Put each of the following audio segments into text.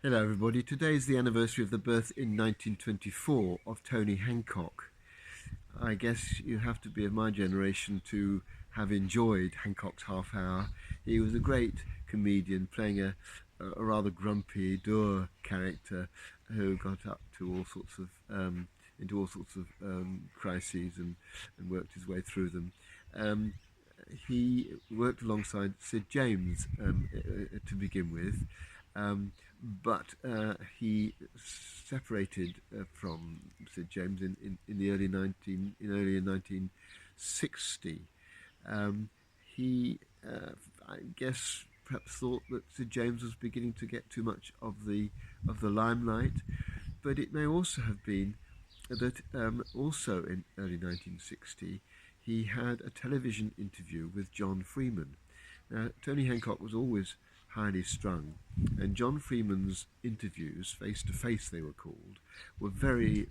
Hello, everybody. Today is the anniversary of the birth in 1924 of Tony Hancock. I guess you have to be of my generation to have enjoyed Hancock's Half Hour. He was a great comedian playing a rather grumpy, dour character who got up to all sorts of into all sorts of crises and worked his way through them. Um, he worked alongside Sid James to begin with, um, but he separated from Sid James in the early 1960. Um, he, I guess, perhaps thought that Sid James was beginning to get too much of the limelight, but it may also have been that also in early 1960 he had a television interview with John Freeman. Now, Tony Hancock was always highly strung, and John Freeman's interviews, face to face they were called, were very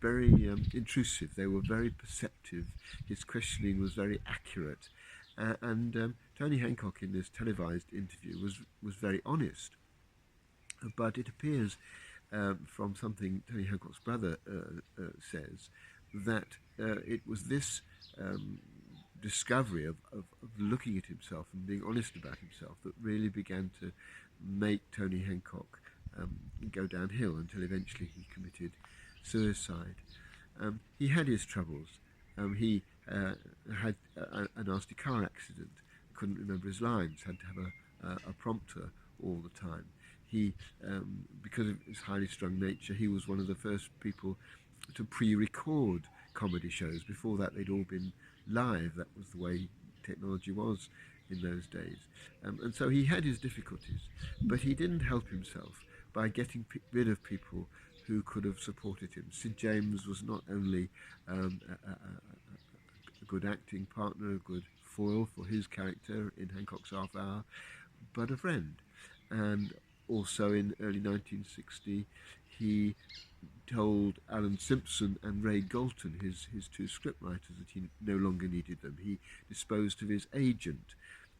intrusive. They were very perceptive. His questioning was very accurate, and Tony Hancock in this televised interview was very honest. But it appears from something Tony Hancock's brother says that it was this um, discovery of looking at himself and being honest about himself that really began to make Tony Hancock go downhill until eventually he committed suicide. He had his troubles. He had a nasty car accident, couldn't remember his lines, had to have a prompter all the time. He, because of his highly strung nature, he was one of the first people to pre-record comedy shows. Before that, they'd all been live. That was the way technology was in those days. And so he had his difficulties, but he didn't help himself by getting rid of people who could have supported him. Sid James was not only a good acting partner, a good foil for his character in Hancock's Half Hour, but a friend. And also in early 1960, he told Alan Simpson and Ray Galton, his two scriptwriters, that he no longer needed them. He disposed of his agent.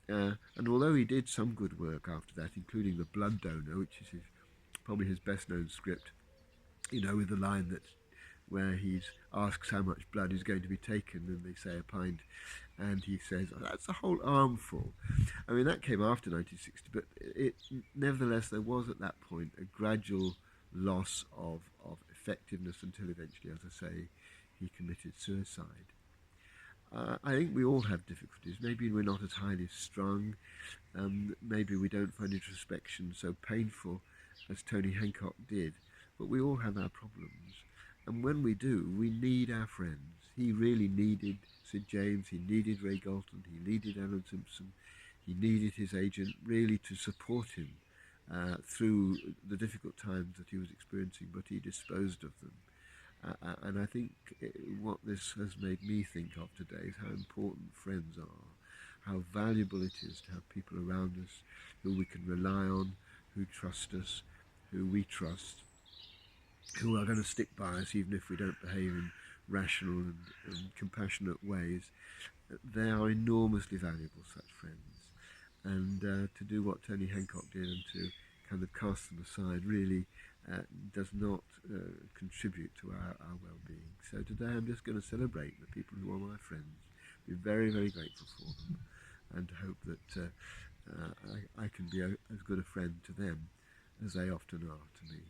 And although he did some good work after that, including The Blood Donor, which is probably his best known script, with the line that where he asks how much blood is going to be taken, and they say a pint, and he says, oh, that's a whole armful. I mean, that came after 1960, but nevertheless, there was at that point a gradual loss of effectiveness until eventually, as I say, he committed suicide. I think we all have difficulties. Maybe we're not as highly strung. Maybe we don't find introspection so painful as Tony Hancock did. But we all have our problems. And when we do, we need our friends. He really needed Sid James. He needed Ray Galton. He needed Alan Simpson. He needed his agent really to support him through the difficult times that he was experiencing, but he disposed of them. And I think what this has made me think of today is how important friends are, how valuable it is to have people around us who we can rely on, who trust us, who we trust, who are going to stick by us even if we don't behave in rational and compassionate ways. They are enormously valuable, such friends. And to do what Tony Hancock did and to kind of cast them aside really does not contribute to our well-being. So today I'm just going to celebrate the people who are my friends, be very, very grateful for them, and hope that I can be as good a friend to them as they often are to me.